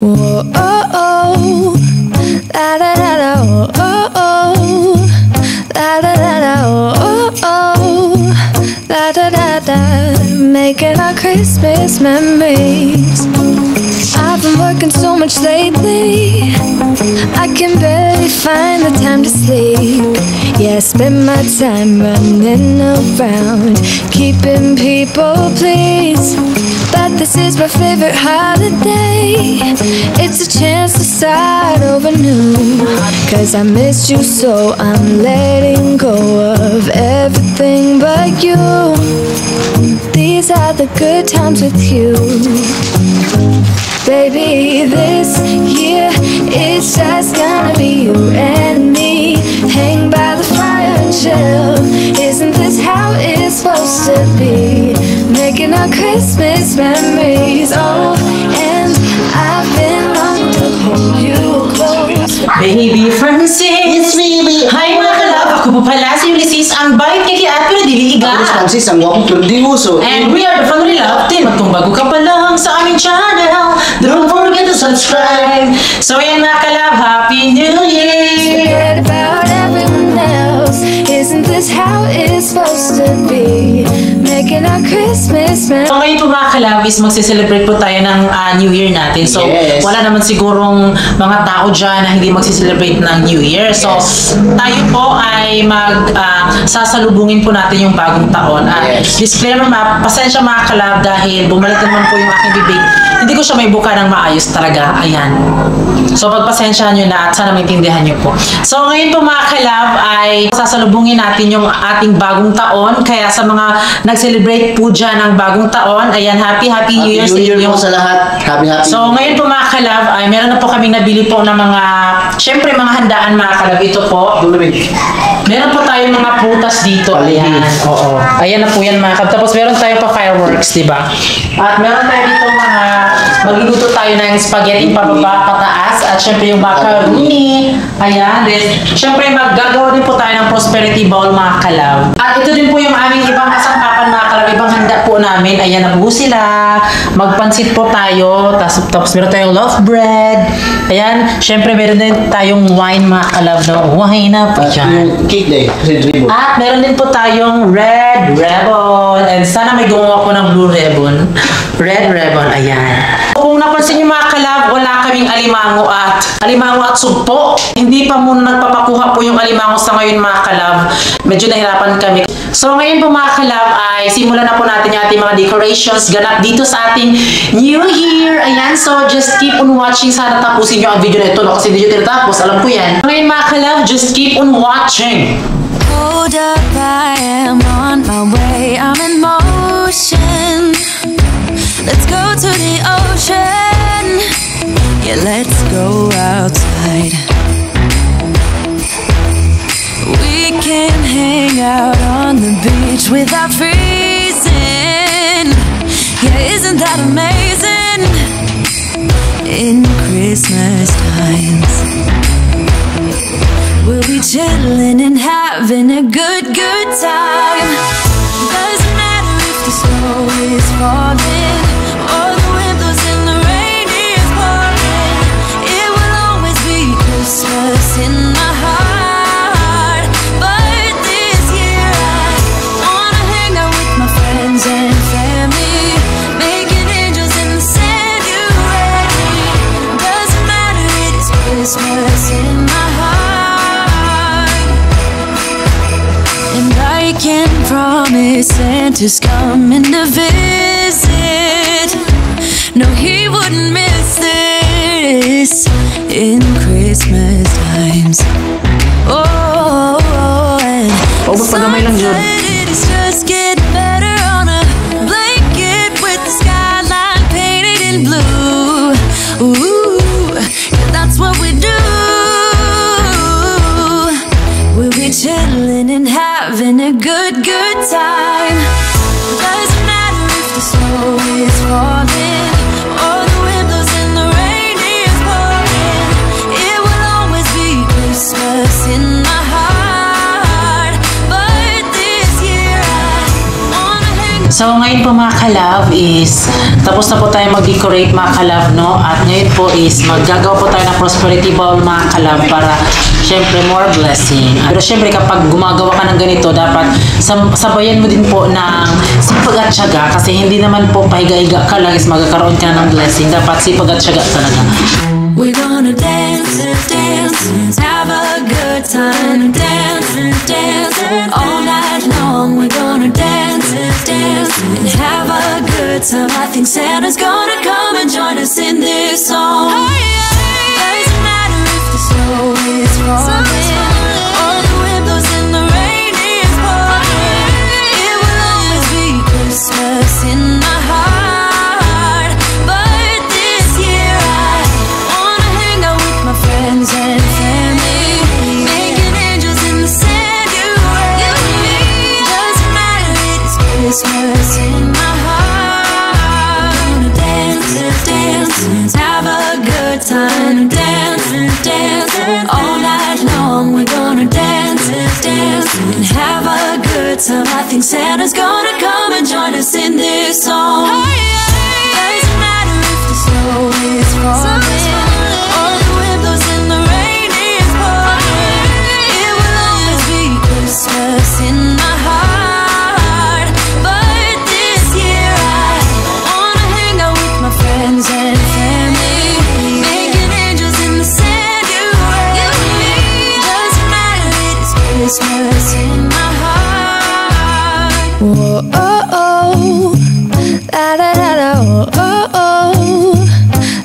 Whoa, oh, oh, la da da da, oh, oh, oh, la da da da, oh, oh, la da da da, making our Christmas memories. I've been working so much lately, I can barely find the time to sleep. Yeah, I spend my time running around, keeping people pleased. But this is my favorite holiday. It's a chance to start over new. Cause I missed you so I'm letting go of everything but you. These are the good times with you. Baby, this year it's just gonna be you and me. Hang by the fire and chill. Isn't this how it's supposed to be? Making our Christmas memories. Oh, and I've been longing to hold you close. Baby Francis! Hi mga kalab! Ako po pala si Ulysses, ang bait kikiat pero diliiga. Ako si Francis, ang wapong pero di uso. And we are the Family Love Team. At kung bago ka pa lang sa aming channel, don't forget to subscribe. So yan mga kalab, Happy New Year! Forget about everyone else. Isn't this how it's supposed to be? Making our Christmas memories. So ngayon po mga kalab is magsiselebrate po tayo ng New Year natin. So Yes. wala naman sigurong mga tao dyan na hindi magsiselebrate ng New Year. So tayo po ay sasalubungin po natin yung bagong taon. Yes. Disclaimer, pasensya mga kalab dahil bumalik naman po yung aking bibig. Hindi ko siya may buka ng maayos talaga. Ayan. So pagpasensyahan nyo na at sana maintindihan nyo po. So ngayon po mga kalab ay sasalubungin natin yung ating bagong taon. Kaya sa mga nag-celebrate po dyan ng bagong taon, ayan, Happy New Year Happy New Year po sa lahat. Happy. So ngayon po mga kalab ay meron na po kami nabili po ng mga, syempre mga handaan mga kalab. Ito po. Meron po tayong mga prutas dito. Ayan. Oo. Ayan na po yan mga kalab. Tapos meron tayo pa fireworks, di ba? At meron tayo dito mga, magluluto tayo ng spaghetti pababa pataas. At syempre yung macaroni. Ayan. Then, syempre maggagawa din po tayo ng prosperity bowl mga kalab. At ito din po yung aming ibang kasangkapan mga kalab. Ibang handa po namin. Ayan na po sila. Magpansit po tayo. Tapos meron tayong loaf bread. Ayan. Syempre meron din tayong wine mga kalab. No? Wine na po dyan. Yung cake day. At meron din po tayong red ribbon. And sana may gumawa po ng blue ribbon. Red ribbon. Ayan. Kung napansin nyo mga kalab, wala kaming alimango at sugpo. Hindi pa muna nagpapakuha po yung alimango sa ngayon mga kalab. Medyo nahirapan kami. So ngayon po mga kalab ay simulan na po natin yung ating mga decorations ganap dito sa ating New Year. Ayan, so just keep on watching. Sana tapusin nyo ang video na ito, no? Kasi hindi nyo tinatapos, alam ko yan. Ngayon mga kalab, just keep on watching. Hold up, I am on my way. I'm in motion. Let's go to the ocean. Yeah, let's go outside. We can hang out on the beach without freezing. Yeah, isn't that amazing? In Christmas times, we'll be chilling and having a good time. Doesn't matter if the snow is falling or the wind blows and the rain is pouring. It will always be Christmas in my heart. But this year I wanna hang out with my friends and family, making angels in the sand. You ready? Doesn't matter, it is Christmas in my heart. And I can promise Santa's coming to visit. No, he wouldn't miss this in Christmas times. Oh, and it is just getting better on a blanket with the skyline painted in blue. Ooh, that's what we do. We'll be chilling and having a good time. Doesn't matter if the snow is falling or the wind blows and the rain is pouring. It will always be Christmas in my heart. But this year I wanna hang So ngayon po mga ka-love is tapos na po tayo mag-decorate mga ka-love, no? At ngayon po is maggagawa po tayo ng prosperity bowl mga ka-love para syempre more blessing. Pero syempre kapag gumagawa ka ng ganito dapat sabayan mo din po ng sipag at tiyaga kasi hindi naman po pahiga-higa ka lang is magkakaroon ka ng blessing. Dapat sipag at tiyaga talaga. We're gonna dance, dance, have a good time, dance, dance, all night long. We're gonna dance, dance, and have a good time. I think Santa's gonna come and join us in this song. Doesn't matter if the snow is falling, or the wind blows and the rain is pouring. It will always be Christmas in my heart. But this year I wanna hang out with my friends and family, making angels in the sand. You and me. Doesn't matter, it's Christmas in my heart. Gonna dance, dance, have a good time, dance, dance, all night long. We're gonna dance, dance, and have a good time. I think Santa's gonna come and join us in this song. Doesn't matter if the snow is falling, or the wind blows and the rain is pouring. It will always be Christmas in my heart. But this year I wanna hang out with my friends and family, making angels in the sand. You and me. Doesn't matter, it's Christmas in my heart. Whoa, oh, oh, la da da da, oh, oh, oh,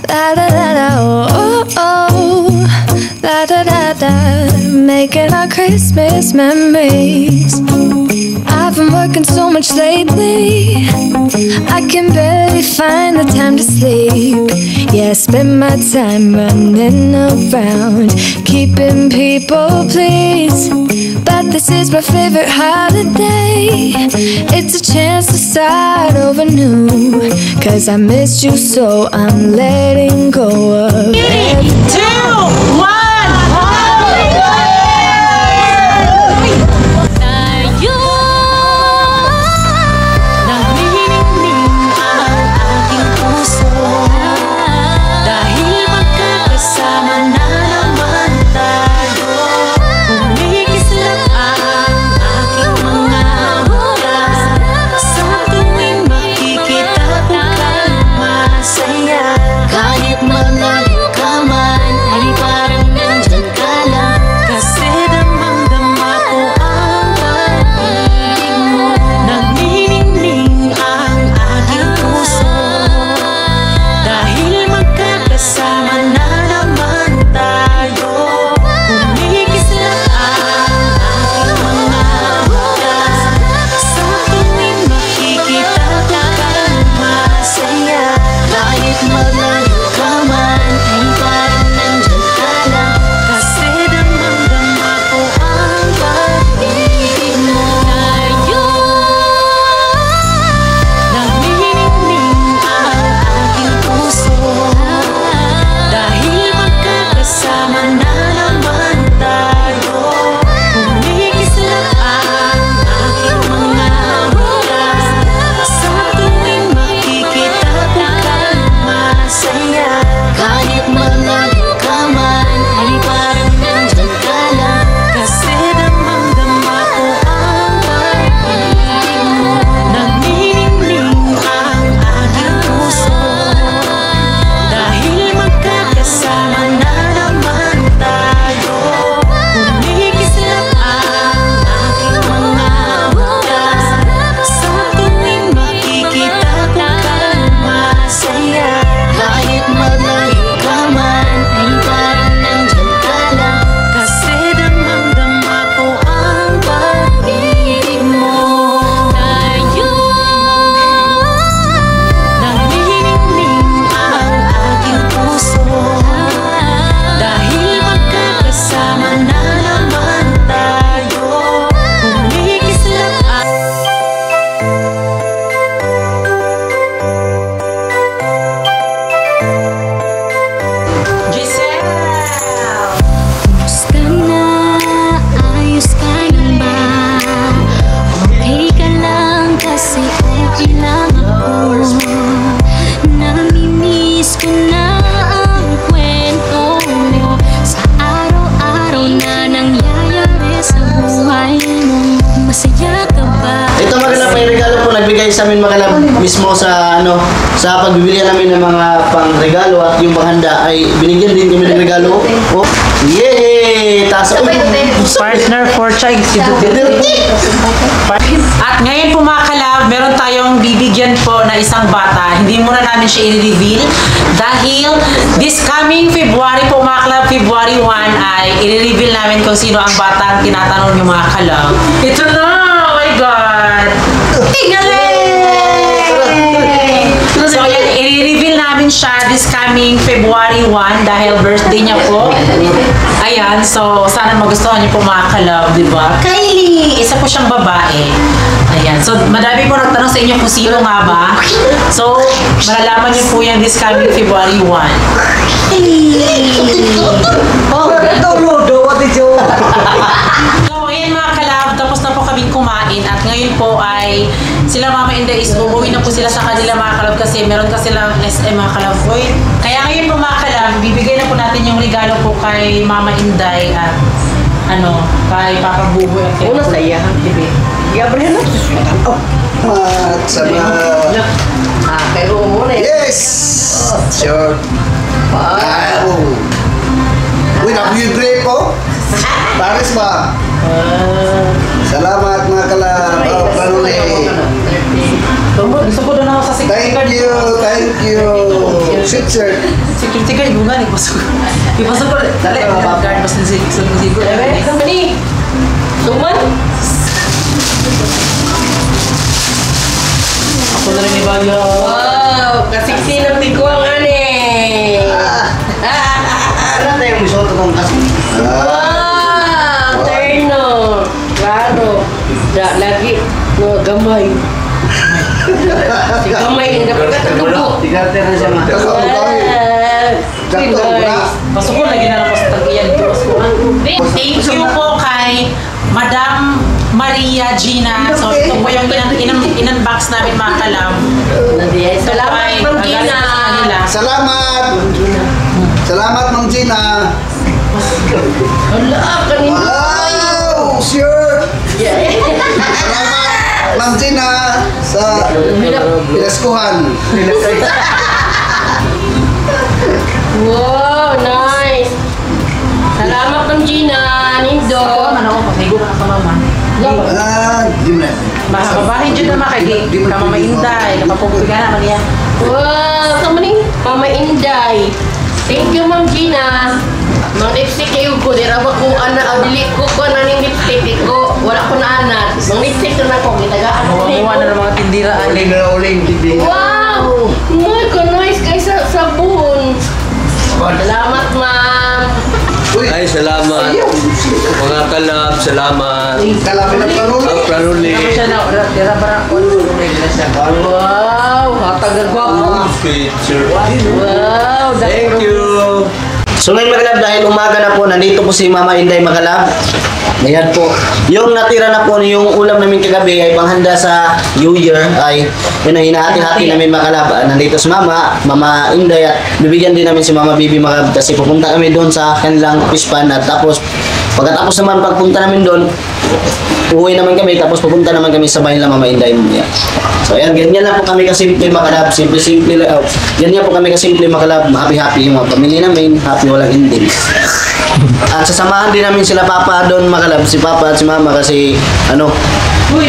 la da da da, oh, oh, oh, la da da da, making our Christmas memories. I've been working so much lately, I can barely find the time to sleep. Yeah, I spend my time running around, keeping people pleased. But this is my favorite holiday. It's a chance to start over new, 'cause I missed you so I'm letting go of 3, 2, 1. Kahit nagbigay sa amin mga kalab mismo sa sa pagbibilihan namin ng mga pangregalo at yung panghanda ay binigyan din kami ng regalo. Oh, yay! Partner for child. At ngayon po mga kalab, meron tayong bibigyan po na isang bata. Hindi muna namin siya i-reveal dahil this coming February po mga kalab, February 1 ay i-reveal namin kung sino ang bata ang tinatanong yung mga kalab. Ito na! Oh my God! So yan, i-reveal namin siya this coming February 1 dahil birthday niya po. Ayan, so sana magustuhan niyo po mga kalab, di ba? Kylie! Isa po siyang babae. Ayan, so madami po nagtanong sa inyo kung sino nga ba. So, malalaman niyo po yan this coming February 1. So, ayan mga kalab, tapos na po kaming kumain at ngayon po ay sila Mama Inday is umuwi na po sila sa kanila mga kalab kasi meron kasi silang SM mga kalab. Kaya ngayon po mga kalab, bibigay na po natin yung regalo po kay Mama Inday at kay Papa Buboy at kay Kulaya. At sa mga... Yes! Sure. Wow! Uy, nabuyo po? Paris ba? Salamat mga kalab. Panuli. Gusto ko doon ako sa security guard. Thank you. Sit, sir. Security guard, yung nga, ipasok ko. Dali, guard, mas nasigur. Company! Tuman? Ako na rin ibaya. Wow! Kasiksi ng tiguang ane! Ano tayo yung isuot itong kasi? Wow! Terno! Klaro! Lagi, no, gamay. Si gamay, hindi dapat katubo. Tigarte na siya mga. Pasok ko, lagi na lang po sa tag-iyan. Thank you po kay Madam Maria Gina. So, ito po yung in-unbox namin mga kalab. Salamat, Ma'am Gina. Salamat! Salamat, Ma'am Gina. Hala, kanina. Wow! Sure! Salamat, Ma'am Gina, sa pinaskuhan. Wow, nice. Salamat, Ma'am Gina. Nindo. Ako, pag-higo ka ka mama. Di mo na. Mahababahin dyan naman kay Mama Inday. Napapupiga naman niya. Wow, sama ni Mama Inday. Thank you, Ma'am Gina. Mang lipstick kayo ko, di rawa ko dili ko na ning lipstick ko. Wala ko na anak. Mang lipstick na ko, gitagaan ko. Iwan na ng mga tindiraan. Uling na uling. Wow! Muy ko nice kaysa sabon. Salamat, Ma'am. Ay, salamat. Mga kalab, salamat. Kalapin ang panuli. Ang panuli. Ano siya na, tira parang Wow! Hatag na gwapo. Sweet, sir. Wow! Thank you. So ngayon mga kalab, dahil umaga na po, nandito po si Mama Inday mga kalab. Ayan po. Yung natira na po, yung ulam namin kagabi ay panghanda sa New Year ay yun ang hinahati-hati namin mga kalab. Nandito si Mama Inday at bibigyan din namin si Mama Bibi mga kalab kasi pupunta kami doon sa kanilang pispan at tapos pagkatapos naman pagpunta namin doon, uwi naman kami tapos pupunta naman kami sa bahay nila Mama Inday. So ayan, ganyan lang po kami kasimple mga kalab. Simple lang. Ganyan po kami kasimple mga kalab. Happy yung mga pamilya namin. Happy walang ending. At sasamahan din namin sila Papa doon mga kalab. Si Papa at si Mama kasi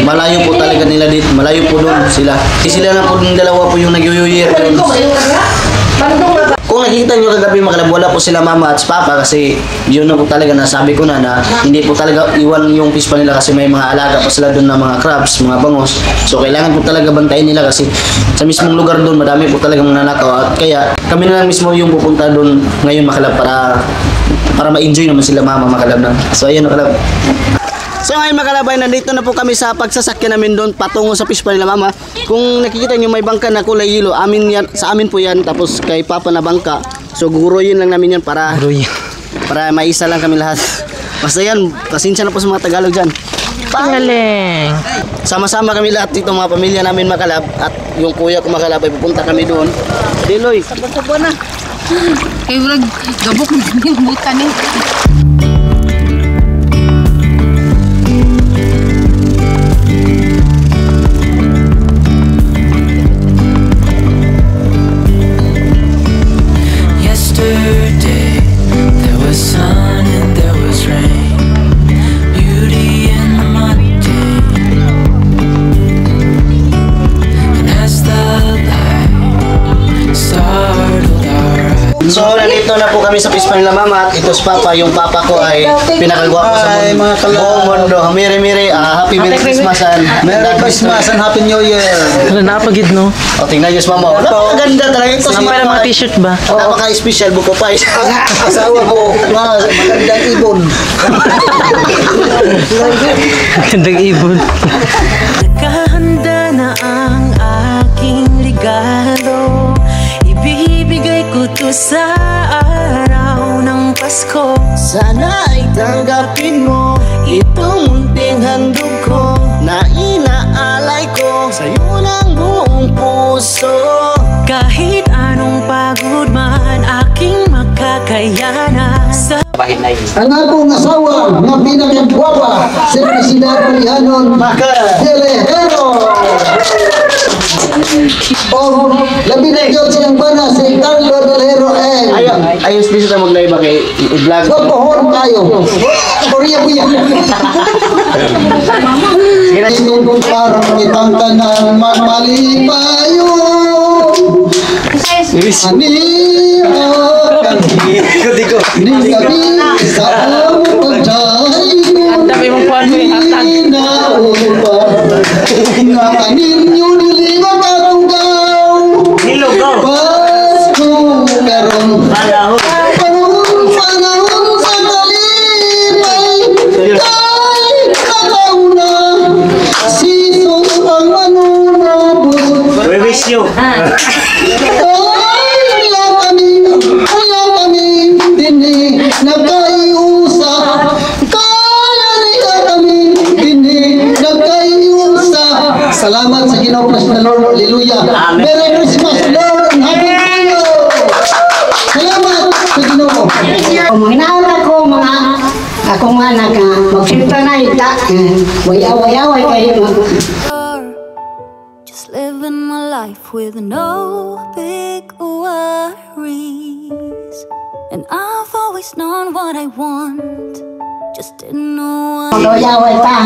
malayo po talaga nila dito. Malayo po doon sila. Kasi sila na po yung dalawa po yung nag-New Year doon. Kung nakikita nyo kagabi mga kalab, wala po sila Mama at si Papa kasi yun na po talaga nasabi ko na hindi po talaga iwan yung pispa nila kasi may mga alaga pa sila doon na mga crabs, mga bangos. So kailangan po talaga bantayin nila kasi sa mismong lugar doon madami po talagang nanakaw at kaya kami na lang mismo yung pupunta doon ngayon mga kalab para ma-enjoy naman sila Mama mga kalab na. So ayan mga kalab. So ngayon mga kalabay, nandito na po kami sa pagsasakyan namin doon patungo sa pispa nila Mama. Kung nakikita nyo may bangka na kulay yelo, sa amin po yan, tapos kay Papa na bangka. So guguroyin lang namin yan para maisa lang kami lahat. Basta yan, pasensya na po sa mga Tagalog dyan. Pangaling! Sama-sama kami lahat dito mga pamilya namin mga kalab at yung kuya ko mga kalab ay pupunta kami doon. Diloy! Sabon na. Kaya wala gabok ng butan eh. Yesterday there was sun and there was rain, beauty in the mundane. And as the light startled our eyes. So, nandito na po kami sa Pispan nila Mama at ito si Papa. Yung Papa ko ay pinakagwapo sa buong mundo. Miri, happy Merry Christmas and Merry Christmas and Happy New Year. Ano, napagid, no? O, tingnan nyo si Mama. Napakaganda talaga ito. Napaka mga t-shirt ba? Napaka-special buko pa. Asawa ko, magandang ibon. Gandang ibon. Nakahanda na ang aking regalo, ibibigay ko to sa araw ng Pasko. Sana ay tanggapin mo itong munting handog ko na inaalay ko sa'yo ng buong puso. Kahit anong pagod man aking makakayanan sa Ang akong asawa na pinakagwapa, si Presidente Palihanon Delehero. O labi na yun siyang bana si Carlo Delehero and Ayun, special tayo mag-live ba kay i-vlog? Sopohon tayo. Korea po yan. Sinong parang itangka ng mamalipayo. Ni kami sa among pagdahigo. Dami mong kuhan mo yung hatag. Nga kaninyo niliwag atong gaw. Pasko karon. Panahon sa talipay. Kay kakauna. Sisong ang manunabot. We wish you. Ayaw kami, dini, nagkaiusa. Kaya niya kami, dini, nagkaiusa. Salamat sa Ginoo Praise the Lord, hallelujah. Merry Christmas, Lord, and Happy New Year. Salamat sa Ginoo. Hinaula ko mga akong anak nga magsinta na ita. Waya-waya-way kayo. Just living my life with no big worries. And I've always known what I want, just didn't know what. Waya-way pa.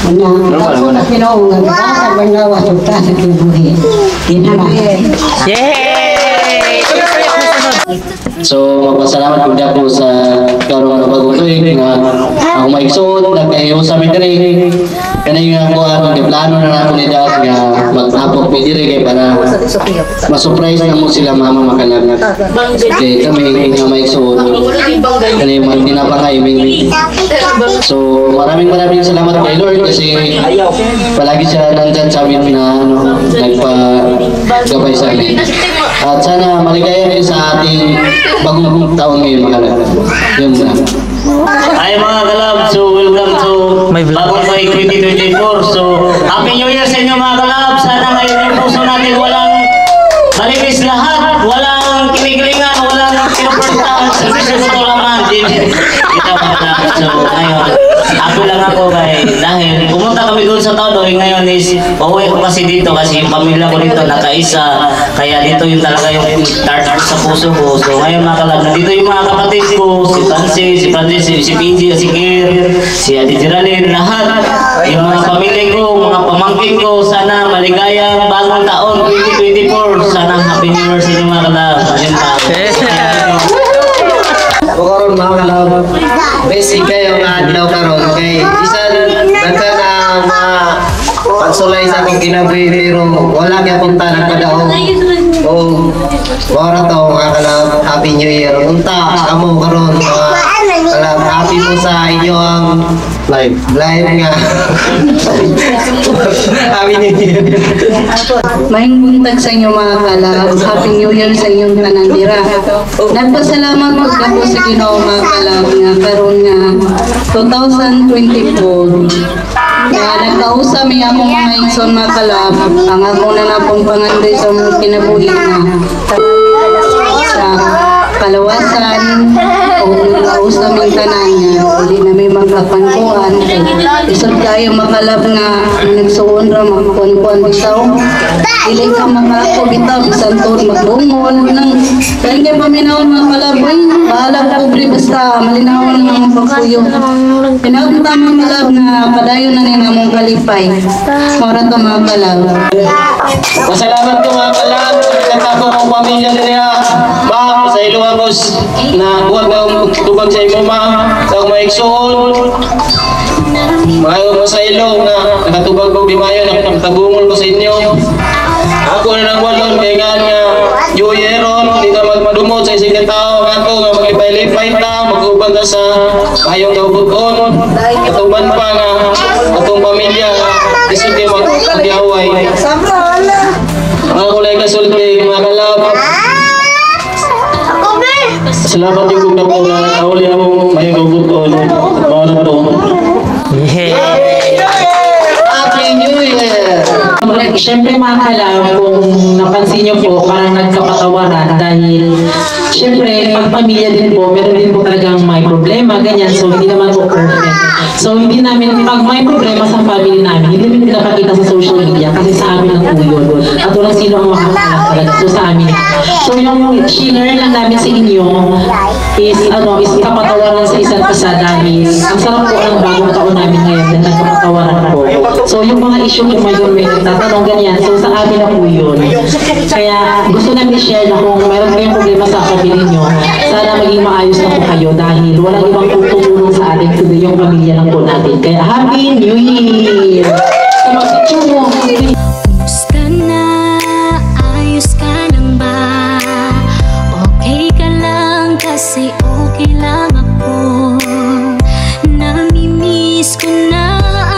Ako na Ginoo nga gitawag nga wasuta sa kibuhi. Kinana. Yay! So, magpasalamat po dyan po sa karong nabagutoy nga ako maigsuot, nagkayo sa amin diri. Kanay nga ako ang plano na nato ni Dad nga mag-apok mi diri kay para ma-surprise na mo sila Mama Makalag. Kay kami nga maigsuot. Kanay magtinapangay mi. So, maraming salamat kay Lord kasi palagi siya nandyan sa amin na nagpagabay sa amin. At sana maligaya rin sa ating bagong taon ngayon mga kalab. Yun na. Hi mga kalab, so welcome to bagong taon 2024. So Happy New Year sa inyo mga kalab. Sana ngayon yung puso natin walang malibis lahat, walang kinikilingan, walang pinupuntahan. Sa totoo naman, kita mga kalab. So ngayon, ako lang ako dahil pumunta kami doon sa Todo, ngayon is pauwi ko kasi dito kasi yung pamilya ko dito nakaisa, kaya dito yung talaga yung start sa puso ko. So ngayon mga kalab, nandito yung mga kapatid ko, si Francis, si Pinji, si Kir, si Ate Geraldine, lahat yung mga pamilya ko, mga pamangkin ko, sana maligayang bagong taon 2024, sana Happy New Year sa inyo mga kalab. Ayun pa. Karon mga kalab, basic kayo nga adlaw karon kay isa nagka na pagsulay sa akong kinabuhi pero wala kaya punta nagpadaong. O wala to mga kalab, Happy New Year. Unta kamo karon mga kalab, happy mo sa inyo ang live nga. Happy New Year. Mahing buntag sa inyo mga kalab. Happy New Year sa inyong kanandira. Nagpasalamat po ka po sa Ginoo mga kalab nga karon nga 2024. Kaya nagkausap mi akong mga igsoon mga kalab. Ang ako na pong pangandoy sa mga kinabuhi nga. Sa kalawasan o naus naming tanan nga hindi na may magkapankuhan isod kayo makalab nga nagsuon ra magkuan-kuan bitaw dili ka makako bitaw bisan tuod magbungol nang kaya paminaw mga kalab bahala pobre basta malinaw lang ang pagpuyo pinauta mga kalab nga padayon na ni namong kalipay mora to mga kalab. Masalamat ko mga kalab katako ang pamilya niya ma sa iluha boss na huwag na tubag sa imo ma sa maigsoon maayo mo sa ilo na nakatubag ko di mayo nakatagungol ko sa inyo ako na nang walon kay nga New Year ron di na magmadumot sa isang tao ako nga maglipay-lipay ta mag-uban ta sa ayong kaubuton katuban pa nga atong pamilya isip kayo mag-diaway mga kulay kasulti mga kalab salamat yung kung na po na nauli akong mayang kaubuton mga na to Happy New Year! Siyempre mga kalab, kung napansin nyo po, parang nagkapatawaran dahil siyempre, pag pamilya din po, meron din po talagang may problema, ganyan, so hindi naman po perfect. So hindi namin, pag may problema sa family namin, hindi namin pinapakita sa social media kasi sa amin lang po yun. At walang sino ang makakala talaga, so sa amin. So yung share lang namin sa inyo is kapatawaran sa isa't isa dahil ang sarap po ng bagong taon namin ngayon na nagkapatawaran po. So yung mga issue po ngayon may nagtatanong ganyan, so sa amin na po yun. Kaya gusto namin i-share na kung mayroon kayong problema sa family nyo, sana maging maayos na po kayo dahil walang ibang tutulong sa atin kundi yung pamilya lang po natin. Kaya Happy New Year! Sa mag-picture mo! Kumusta na? Ayos ka lang ba? Okay ka lang kasi okay lang ako. Namimiss ko na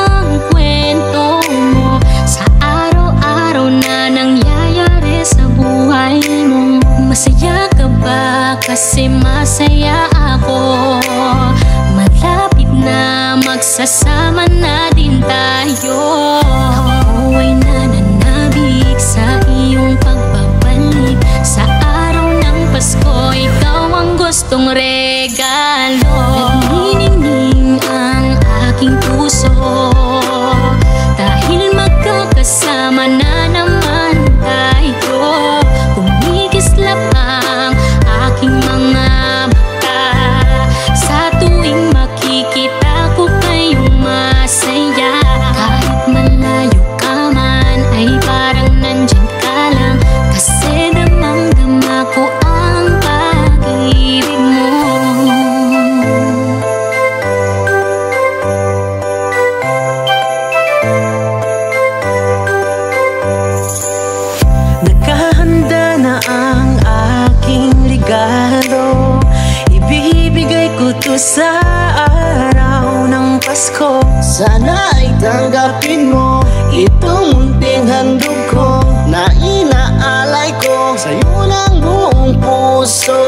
ang kwento mo sa araw-araw na nangyayari sa buhay mo. Masaya ka ba? Kasi masaya ako. Malapit na magsasama na din tayo. Ako ay nananabik sa iyong pagbabalik. Sa araw ng Pasko, ikaw ang gustong regalo. Nagniningning ang aking puso dahil magkakasama na naman tayo. Kumikislap ang aking mga mata sa tuwing makikita ko kayong masaya. Kahit malayo ka man ay parang nandyan ka lang kasi damang-dama ko ang pag-ibig mo. Nakahanda na ang aking regalo. Ibibigay ko to sa araw ng Pasko. Sana ay tanggapin mo itong munting handog ko na inaalay ko sa'yo ng buong puso.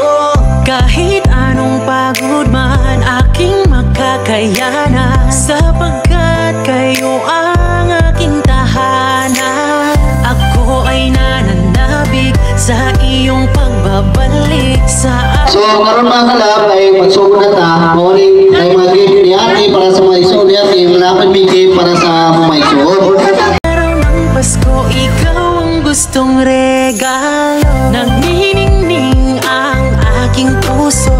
Kahit anong pagod man aking makakayanan, sapagkat kayo ang aking tahanan. Ako ay nananabik sa iyong pagbabalik sa So, karon mga kalab ay magsugod na ta. Morning ay mag-gift ni ate para sa mga isuod ni ate. Malapit bigay para sa mga isuod. araw ng Pasko. Ikaw ang gustong regalo. Nagniningning ang aking puso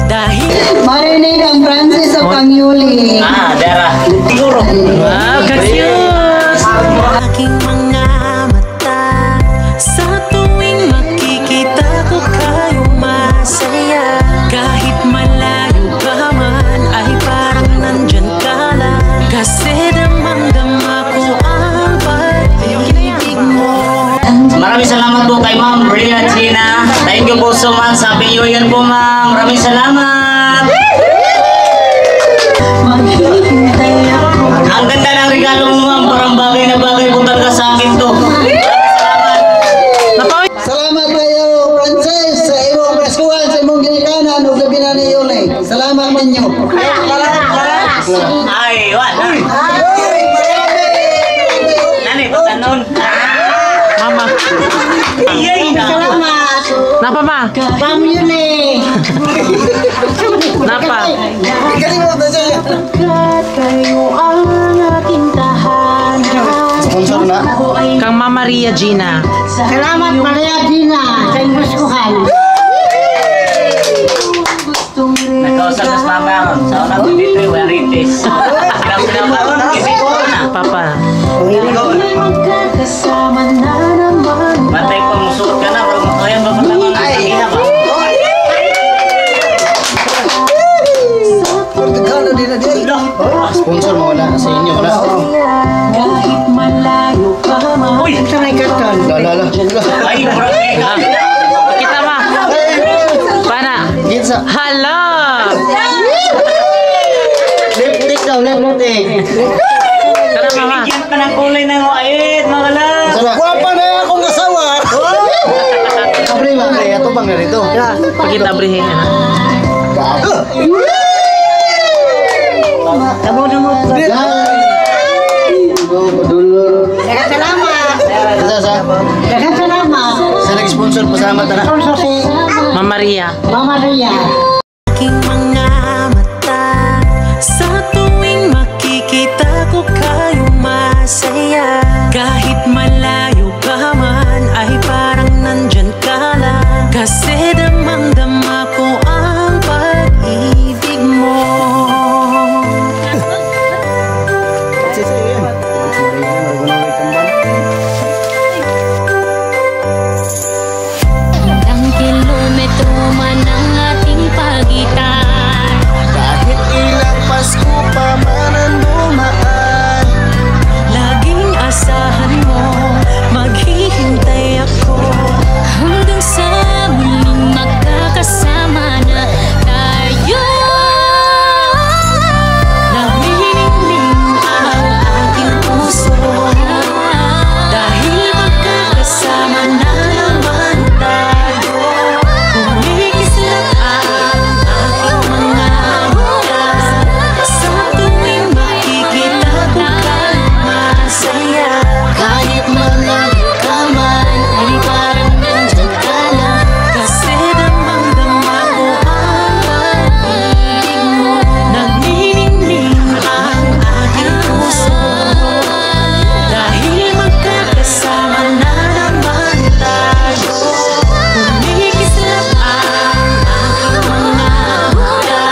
dahil Marinig ang Francis of Kanyuli. Dara siguro Wow, ka-cute! aking mga mata sa tuwing makikita ko kayo masaya. Kahit malayo ka man ay parang nandyan ka lang kasi damang-dama ko ang pag-ibig mo. maraming salamat po kay Ma'am Bria Gina. Thank you po so much. Happy New Year po Ma'am. Maraming salamat. Maghihintay ako. Ang ganda ng regalo mo Ma'am. Parang bagay na bagay po talaga sa akin to. Salamat kayo, Francis, sa imong preskuhan, sa imong ginikanan, ug labi na ni Yulay. Salamat ninyo. Ay, wala. Nani, pagkanon. Ma. Salamat. Napa ma? Pam yun eh. Napa? Kayo ang aking tahanan. Sponsor na. Kang Mama Maria Gina. Salamat Maria Gina sa imbuskuhan. Nagkausap na sa pamaron. Sa unang dito yung waritis. Sinang-sinang Papa. Batay ko, musuot ka na. Ayan ba patamang sa hina ba? Sponsor mo na sa inyo na. Uy! Sanay karton. Lala. Ay, murag Kita ma. Pana. Ginsa. Hala. Lipstick daw, lipstick. Kana mama. Bigyan pa ng kulay ng wait, mga kalab. Guwapa na akong asawa. Abre ba? Ato bang narito? Pakita abrihin na. Tabo na mo. Daghang salamat. Daghang salamat. Sa nag-sponsor, pasalamat na. Sponsor si Mama Maria. Mama Maria. Aking mga mata, sa tuwing makikita ko kayo masaya. Kahit malayo ka man ay parang nandyan ka lang. Kasi damang-dama ko ang pag-ibig mo. Ilang kilometro man ang ating pagitan, Kahit ilang Pasko pa man ang dumaan, laging asahan mo, maghihintay ako hanggang sa muling magkakasama na tayo. Naniningning ang aking puso dahil magkakasama na naman tayo. Kumikislap ang aking mga mata sa tuwing makikita ko kang masaya. Kahit malayo ka man ay parang nandyan ka lang. Kasi damang-dama ko ang pag-ibig mo. Naniningning ang aking puso dahil magkakasama na naman tayo. Kumikislap ang aking mga mata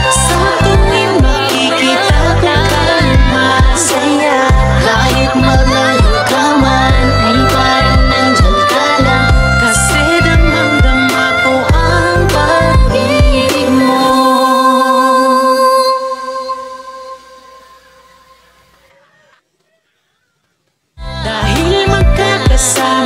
sa tuwing makikita ko kang masaya. Kahit malayo ka man ay parang nandyan ka lang. Kasi damang-dama ko ang pag-ibig mo. Dahil magkakasama